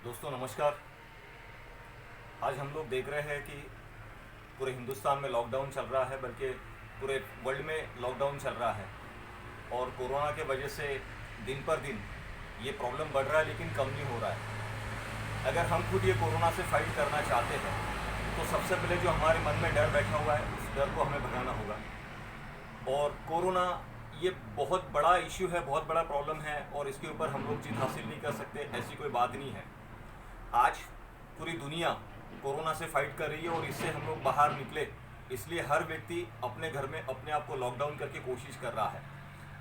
दोस्तों नमस्कार। आज हम लोग देख रहे हैं कि पूरे हिंदुस्तान में लॉकडाउन चल रहा है, बल्कि पूरे वर्ल्ड में लॉकडाउन चल रहा है। और कोरोना के वजह से दिन पर दिन ये प्रॉब्लम बढ़ रहा है, लेकिन कम नहीं हो रहा है। अगर हम खुद ये कोरोना से फाइट करना चाहते हैं तो सबसे पहले जो हमारे मन में डर बैठा हुआ है, उस डर को हमें भगाना होगा। और कोरोना ये बहुत बड़ा इश्यू है, बहुत बड़ा प्रॉब्लम है, और इसके ऊपर हम लोग जीत हासिल नहीं कर सकते, ऐसी कोई बात नहीं है। आज पूरी दुनिया कोरोना से फाइट कर रही है और इससे हम लोग बाहर निकले, इसलिए हर व्यक्ति अपने घर में अपने आप को लॉकडाउन करके कोशिश कर रहा है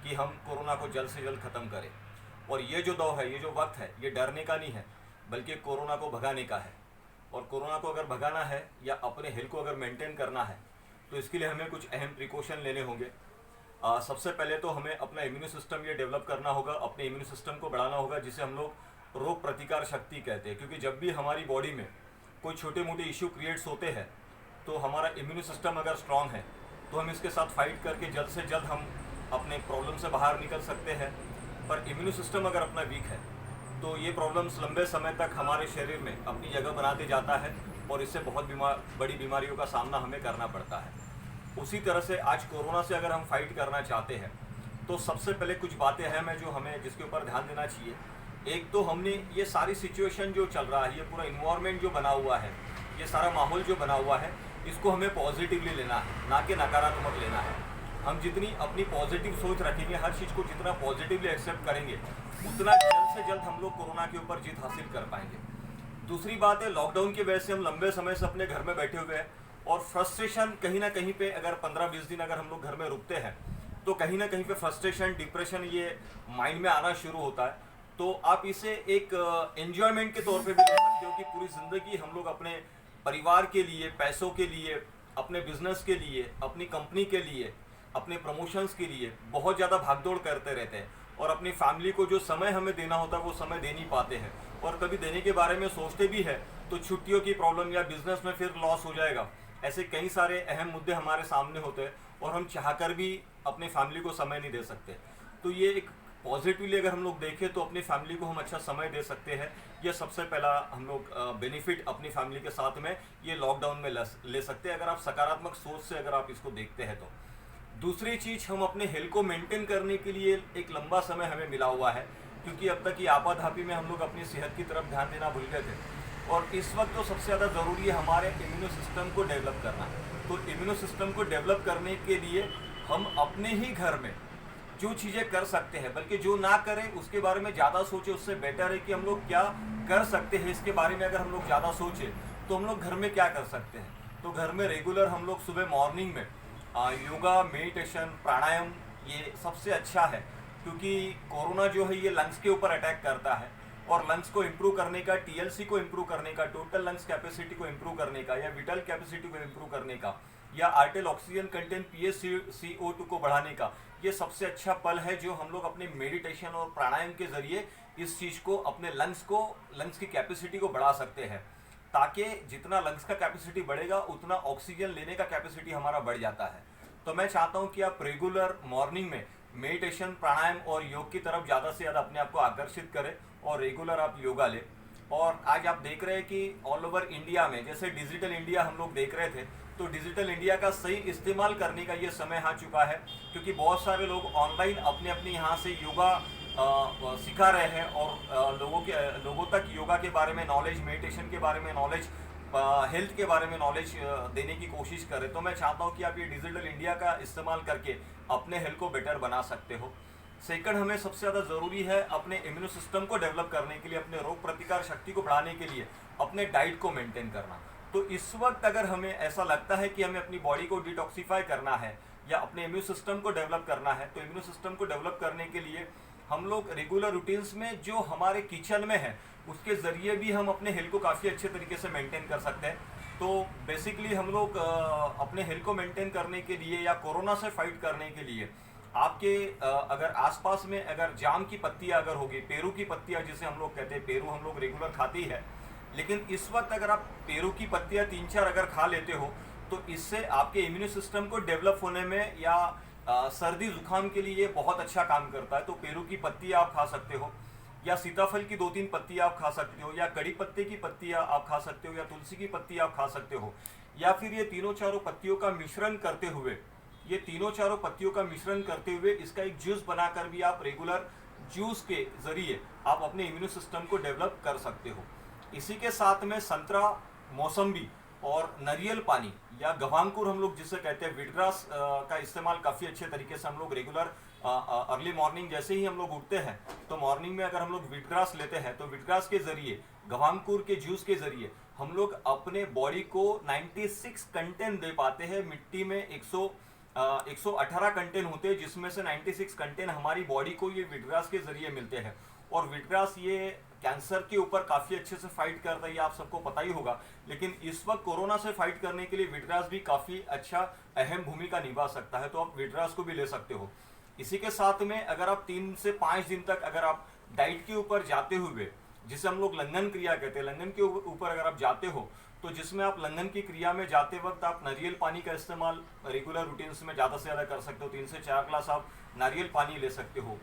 कि हम कोरोना को जल्द से जल्द ख़त्म करें। और ये जो दौर है, ये जो वक्त है, ये डरने का नहीं है, बल्कि कोरोना को भगाने का है। और कोरोना को अगर भगाना है या अपने हेल्थ को अगर मेंटेन करना है तो इसके लिए हमें कुछ अहम प्रिकॉशन लेने होंगे। सबसे पहले तो हमें अपना इम्यून सिस्टम ये डेवलप करना होगा, अपने इम्यून सिस्टम को बढ़ाना होगा, जिसे हम लोग रोग प्रतिकार शक्ति कहते हैं। क्योंकि जब भी हमारी बॉडी में कोई छोटे मोटे इश्यू क्रिएट्स होते हैं तो हमारा इम्यून सिस्टम अगर स्ट्रांग है तो हम इसके साथ फाइट करके जल्द से जल्द हम अपने प्रॉब्लम से बाहर निकल सकते हैं। पर इम्यून सिस्टम अगर अपना वीक है तो ये प्रॉब्लम्स लंबे समय तक हमारे शरीर में अपनी जगह बनाते जाता है और इससे बहुत बड़ी बीमारियों का सामना हमें करना पड़ता है। उसी तरह से आज कोरोना से अगर हम फाइट करना चाहते हैं तो सबसे पहले कुछ बातें हैं जो हमें जिसके ऊपर ध्यान देना चाहिए। एक तो हमने ये सारी सिचुएशन जो चल रहा है, ये पूरा इन्वायरमेंट जो बना हुआ है, ये सारा माहौल जो बना हुआ है, इसको हमें पॉजिटिवली लेना है, ना कि नकारात्मक लेना है। हम जितनी अपनी पॉजिटिव सोच रखेंगे, हर चीज़ को जितना पॉजिटिवली एक्सेप्ट करेंगे, उतना जल्द से जल्द हम लोग कोरोना के ऊपर जीत हासिल कर पाएंगे। दूसरी बात है, लॉकडाउन की वजह से हम लंबे समय से अपने घर में बैठे हुए हैं और फ्रस्ट्रेशन कहीं ना कहीं पे अगर 15-20 दिन अगर हम लोग घर में रुकते हैं तो कहीं ना कहीं पे फ्रस्ट्रेशन, डिप्रेशन ये माइंड में आना शुरू होता है। तो आप इसे एक एंजॉयमेंट के तौर पे भी ले सकते हो कि पूरी ज़िंदगी हम लोग अपने परिवार के लिए, पैसों के लिए, अपने बिजनेस के लिए, अपनी कंपनी के लिए, अपने प्रमोशंस के लिए बहुत ज़्यादा भागदौड़ करते रहते हैं और अपनी फैमिली को जो समय हमें देना होता है वो समय दे नहीं पाते हैं। और कभी देने के बारे में सोचते भी है तो छुट्टियों की प्रॉब्लम या बिजनेस में फिर लॉस हो जाएगा, ऐसे कई सारे अहम मुद्दे हमारे सामने होते हैं और हम चाहकर भी अपने फैमिली को समय नहीं दे सकते। तो ये एक पॉजिटिवली अगर हम लोग देखें तो अपनी फैमिली को हम अच्छा समय दे सकते हैं। यह सबसे पहला हम लोग बेनिफिट अपनी फैमिली के साथ में ये लॉकडाउन में ले सकते हैं, अगर आप सकारात्मक सोच से अगर आप इसको देखते हैं तो। दूसरी चीज़, हम अपने हेल्थ को मेंटेन करने के लिए एक लंबा समय हमें मिला हुआ है, क्योंकि अब तक ये आपाधापी में हम लोग अपनी सेहत की तरफ ध्यान देना भूल गए थे। और इस वक्त तो सबसे ज़्यादा ज़रूरी है हमारे इम्यून सिस्टम को डेवलप करना। तो इम्यून सिस्टम को डेवलप करने के लिए हम अपने ही घर में जो चीज़ें कर सकते हैं, बल्कि जो ना करें उसके बारे में ज़्यादा सोचें, उससे बेटर है कि हम लोग क्या कर सकते हैं इसके बारे में अगर हम लोग ज़्यादा सोचें तो हम लोग घर में क्या कर सकते हैं। तो घर में रेगुलर हम लोग सुबह मॉर्निंग में योगा, मेडिटेशन, प्राणायाम, ये सबसे अच्छा है। क्योंकि कोरोना जो है ये लंग्स के ऊपर अटैक करता है और लंग्स को इम्प्रूव करने का, टीएलसी को इम्प्रूव करने का, टोटल लंग्स कैपेसिटी को इम्प्रूव करने का, या विटल कैपेसिटी को इम्प्रूव करने का, या आर्टिल ऑक्सीजन कंटेंट PaCO2 को बढ़ाने का, ये सबसे अच्छा पल है जो हम लोग अपने मेडिटेशन और प्राणायाम के जरिए इस चीज़ को, अपने लंग्स की कैपेसिटी को बढ़ा सकते हैं। ताकि जितना लंग्स का कैपेसिटी बढ़ेगा उतना ऑक्सीजन लेने का कैपेसिटी हमारा बढ़ जाता है। तो मैं चाहता हूँ कि आप रेगुलर मॉर्निंग में मेडिटेशन, प्राणायाम और योग की तरफ ज़्यादा से ज़्यादा अपने आप को आकर्षित करें और रेगुलर आप योगा लें। और आज आप देख रहे हैं कि ऑल ओवर इंडिया में, जैसे डिजिटल इंडिया हम लोग देख रहे थे, तो डिजिटल इंडिया का सही इस्तेमाल करने का ये समय आ चुका है। क्योंकि बहुत सारे लोग ऑनलाइन अपने अपने यहाँ से योगा सिखा रहे हैं और लोगों तक योगा के बारे में नॉलेज, मेडिटेशन के बारे में नॉलेज, हेल्थ के बारे में नॉलेज देने की कोशिश करें। तो मैं चाहता हूँ कि आप ये डिजिटल इंडिया का इस्तेमाल करके अपने हेल्थ को बेटर बना सकते हो। सेकंड, हमें सबसे ज़्यादा ज़रूरी है अपने इम्यून सिस्टम को डेवलप करने के लिए, अपने रोग प्रतिकार शक्ति को बढ़ाने के लिए अपने डाइट को मेंटेन करना। तो इस वक्त अगर हमें ऐसा लगता है कि हमें अपनी बॉडी को डिटॉक्सिफाई करना है या अपने इम्यून सिस्टम को डेवलप करना है, तो इम्यून सिस्टम को डेवलप करने के लिए हम लोग रेगुलर रूटीन्स में जो हमारे किचन में है उसके ज़रिए भी हम अपने हेल्थ को काफ़ी अच्छे तरीके से मेंटेन कर सकते हैं। तो बेसिकली हम लोग अपने हेल्थ को मेंटेन करने के लिए या कोरोना से फाइट करने के लिए आपके अगर आसपास में अगर जाम की पत्तियां अगर होगी, पेरू की पत्तियां जिसे हम लोग कहते हैं, पेरू हम लोग रेगुलर खाते ही है, लेकिन इस वक्त अगर आप पेरू की पत्तियां 3-4 अगर खा लेते हो तो इससे आपके इम्यून सिस्टम को डेवलप होने में या सर्दी जुकाम के लिए बहुत अच्छा काम करता है। तो पेरू की पत्ती आप खा सकते हो। या सीताफल की 2-3 पत्तियां आप खा सकते हो, या कड़ी पत्ते की पत्तियां आप खा सकते हो, या तुलसी की पत्ती आप खा सकते हो, या फिर ये तीनों चारों पत्तियों का मिश्रण करते हुए, ये तीनों चारों पत्तियों का मिश्रण करते हुए इसका एक जूस बनाकर भी आप रेगुलर जूस के जरिए आप अपने इम्यून सिस्टम को डेवलप कर सकते हो। इसी के साथ में संतरा, मौसम्बी और नारियल पानी या गवांकुर हम लोग जिसे कहते हैं, वीटग्रास का इस्तेमाल काफ़ी अच्छे तरीके से हम लोग रेगुलर अर्ली मॉर्निंग जैसे ही हम लोग उठते हैं तो मॉर्निंग में अगर हम लोग वीटग्रास लेते हैं तो वीटग्रास के जरिए, गवांकुर के जूस के जरिए हम लोग अपने बॉडी को 96 कंटेंट दे पाते हैं। मिट्टी में 118 कंटेंट होते हैं जिसमें से 96 कंटेंट हमारी बॉडी को ये वीटग्रास के जरिए मिलते हैं। और वीटग्रास ये कैंसर के ऊपर काफ़ी अच्छे से फाइट कर रही है, आप सबको पता ही होगा। लेकिन इस वक्त कोरोना से फाइट करने के लिए वीटग्रास भी काफ़ी अच्छा अहम भूमिका निभा सकता है, तो आप वीटग्रास को भी ले सकते हो। इसी के साथ में अगर आप 3 से 5 दिन तक अगर आप डाइट के ऊपर जाते हुए, जिसे हम लोग लंघन क्रिया कहते हैं, लंघन के ऊपर अगर आप जाते हो तो जिसमें आप लंघन की क्रिया में जाते वक्त आप नारियल पानी का इस्तेमाल रेगुलर रूटीन्स में ज़्यादा से ज़्यादा कर सकते हो। 3 से 4 ग्लास आप नारियल पानी ले सकते हो।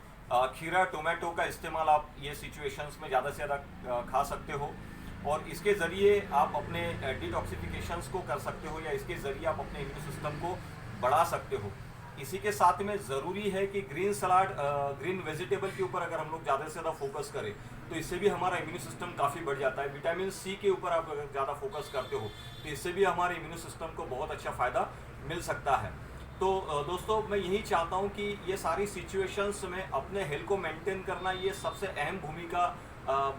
खीरा, टोमेटो का इस्तेमाल आप ये सिचुएशंस में ज़्यादा से ज़्यादा खा सकते हो और इसके ज़रिए आप अपने डिटॉक्सिफिकेशंस को कर सकते हो या इसके ज़रिए आप अपने इम्यून सिस्टम को बढ़ा सकते हो। इसी के साथ में ज़रूरी है कि ग्रीन सलाद, ग्रीन वेजिटेबल के ऊपर अगर हम लोग ज़्यादा से ज़्यादा फोकस करें तो इससे भी हमारा इम्यून सिस्टम काफ़ी बढ़ जाता है। विटामिन सी के ऊपर आप अगर ज़्यादा फोकस करते हो तो इससे भी हमारे इम्यून सिस्टम को बहुत अच्छा फ़ायदा मिल सकता है। तो दोस्तों, मैं यही चाहता हूँ कि ये सारी सिचुएशंस में अपने हेल्थ को मेंटेन करना ये सबसे अहम भूमिका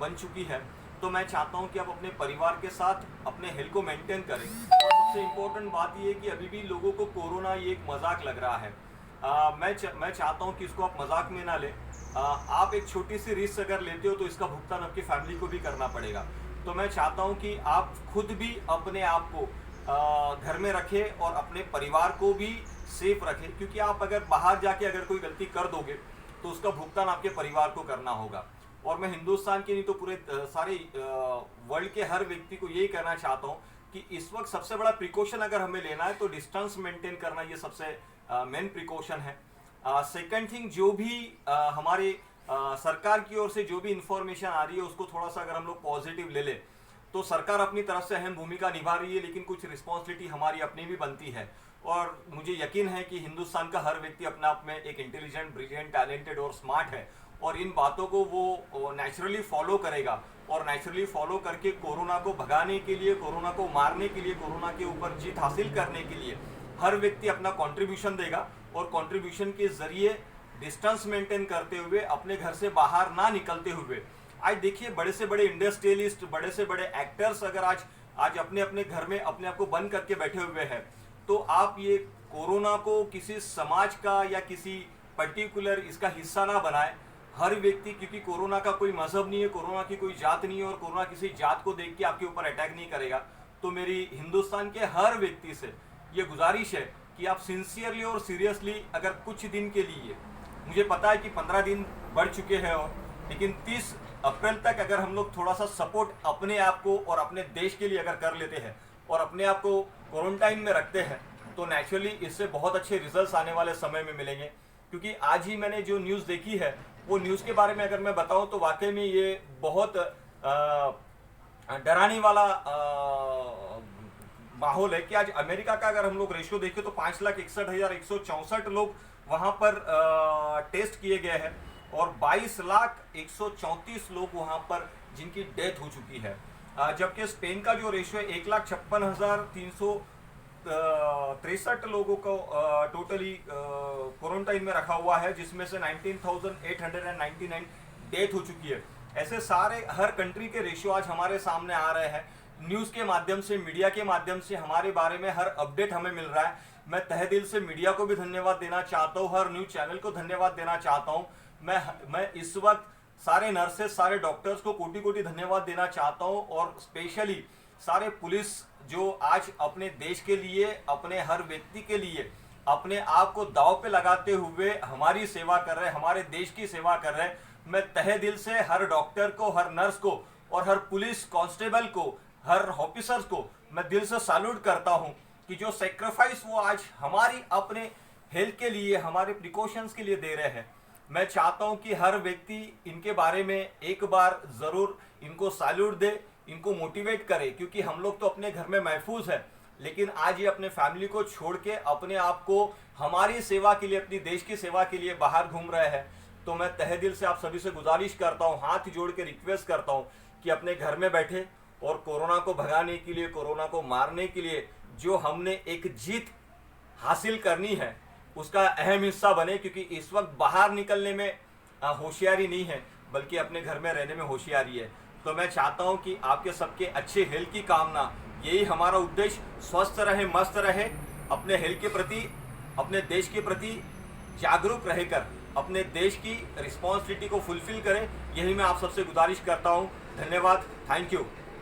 बन चुकी है। तो मैं चाहता हूँ कि आप अपने परिवार के साथ अपने हेल्थ को मेंटेन करें। और सबसे इम्पोर्टेंट बात ये है कि अभी भी लोगों को कोरोना ये एक मजाक लग रहा है। मैं चाहता हूँ कि इसको आप मजाक में ना लें। आप एक छोटी सी रिस्क अगर लेते हो तो इसका भुगतान आपकी फैमिली को भी करना पड़ेगा। तो मैं चाहता हूँ कि आप खुद भी अपने आप को घर में रखें और अपने परिवार को भी सेफ रखें, क्योंकि आप अगर बाहर जाके अगर कोई गलती कर दोगे तो उसका भुगतान आपके परिवार को करना होगा। और मैं हिंदुस्तान के नहीं तो पूरे सारे वर्ल्ड के हर व्यक्ति को यही कहना चाहता हूँ कि इस वक्त सबसे बड़ा प्रिकॉशन अगर हमें लेना है तो डिस्टेंस मेंटेन करना ये सबसे मेन प्रिकॉशन है। सेकंड थिंग, जो भी हमारे सरकार की ओर से जो भी इंफॉर्मेशन आ रही है उसको थोड़ा सा अगर हम लोग पॉजिटिव ले लें तो सरकार अपनी तरफ से अहम भूमिका निभा रही है, लेकिन कुछ रिस्पॉन्सिबिलिटी हमारी अपनी भी बनती है। और मुझे यकीन है कि हिंदुस्तान का हर व्यक्ति अपने आप में एक इंटेलिजेंट, ब्रिलियंट, टैलेंटेड और स्मार्ट है और इन बातों को वो नेचुरली फॉलो करेगा और नेचुरली फॉलो करके कोरोना को भगाने के लिए, कोरोना को मारने के लिए, कोरोना के ऊपर जीत हासिल करने के लिए हर व्यक्ति अपना कंट्रीब्यूशन देगा और कंट्रीब्यूशन के जरिए डिस्टेंस मेंटेन करते हुए, अपने घर से बाहर ना निकलते हुए, आज देखिए बड़े से बड़े इंडस्ट्रियलिस्ट, बड़े से बड़े एक्टर्स अगर आज अपने अपने घर में अपने आप को बंद करके बैठे हुए हैं, तो आप ये कोरोना को किसी समाज का या किसी पर्टिकुलर इसका हिस्सा ना बनाए। हर व्यक्ति, क्योंकि कोरोना का कोई मजहब नहीं है, कोरोना की कोई जात नहीं है और कोरोना किसी जात को देख के आपके ऊपर अटैक नहीं करेगा। तो मेरी हिंदुस्तान के हर व्यक्ति से ये गुजारिश है कि आप सिंसियरली और सीरियसली अगर कुछ दिन के लिए, मुझे पता है कि 15 दिन बढ़ चुके हैं और लेकिन 30 अप्रैल तक अगर हम लोग थोड़ा सा सपोर्ट अपने आप को और अपने देश के लिए अगर कर लेते हैं और अपने आप को क्वारंटाइन में रखते हैं तो नेचुरली इससे बहुत अच्छे रिजल्ट्स आने वाले समय में मिलेंगे। क्योंकि आज ही मैंने जो न्यूज़ देखी है वो न्यूज़ के बारे में अगर मैं बताऊं तो वाकई में ये बहुत डराने वाला माहौल है कि आज अमेरिका का अगर हम लोग रेशियो देखें तो 5,61,164 लोग वहां पर टेस्ट किए गए हैं और 22,134 लोग वहां पर जिनकी डेथ हो चुकी है। जबकि स्पेन का जो रेशियो है 1,56,363 लोगों को टोटली क्वारंटाइन में रखा हुआ है, जिसमें से 19,899 डेथ हो चुकी है। ऐसे सारे हर कंट्री के रेशियो आज हमारे सामने आ रहे हैं। न्यूज़ के माध्यम से, मीडिया के माध्यम से हमारे बारे में हर अपडेट हमें मिल रहा है। मैं तहे दिल से मीडिया को भी धन्यवाद देना चाहता हूँ, हर न्यूज़ चैनल को धन्यवाद देना चाहता हूँ। मैं इस वक्त सारे नर्सेस, सारे डॉक्टर्स को कोटि कोटि धन्यवाद देना चाहता हूँ और स्पेशली सारे पुलिस जो आज अपने देश के लिए, अपने हर व्यक्ति के लिए अपने आप को दांव पे लगाते हुए हमारी सेवा कर रहे हैं, हमारे देश की सेवा कर रहे हैं। मैं तहे दिल से हर डॉक्टर को, हर नर्स को और हर पुलिस कांस्टेबल को, हर ऑफिसर्स को मैं दिल से सैल्यूट करता हूं कि जो सेक्रीफाइस वो आज हमारी अपने हेल्थ के लिए, हमारे प्रिकॉशंस के लिए दे रहे हैं। मैं चाहता हूं कि हर व्यक्ति इनके बारे में एक बार ज़रूर इनको सैल्यूट दे, इनको मोटिवेट करे, क्योंकि हम लोग तो अपने घर में महफूज है, लेकिन आज ये अपने फैमिली को छोड़ के अपने आप को हमारी सेवा के लिए, अपनी देश की सेवा के लिए बाहर घूम रहे हैं। तो मैं तहे दिल से आप सभी से गुजारिश करता हूँ, हाथ जोड़ के रिक्वेस्ट करता हूँ कि अपने घर में बैठे और कोरोना को भगाने के लिए, कोरोना को मारने के लिए जो हमने एक जीत हासिल करनी है उसका अहम हिस्सा बने, क्योंकि इस वक्त बाहर निकलने में होशियारी नहीं है, बल्कि अपने घर में रहने में होशियारी है। तो मैं चाहता हूं कि आपके सबके अच्छे हेल्थ की कामना, यही हमारा उद्देश्य, स्वस्थ रहे, मस्त रहे, अपने हेल्थ के प्रति, अपने देश के प्रति जागरूक रहकर अपने देश की रिस्पॉन्सिबिलिटी को फुलफिल करें। यही मैं आप सबसे गुजारिश करता हूं। धन्यवाद, थैंक यू।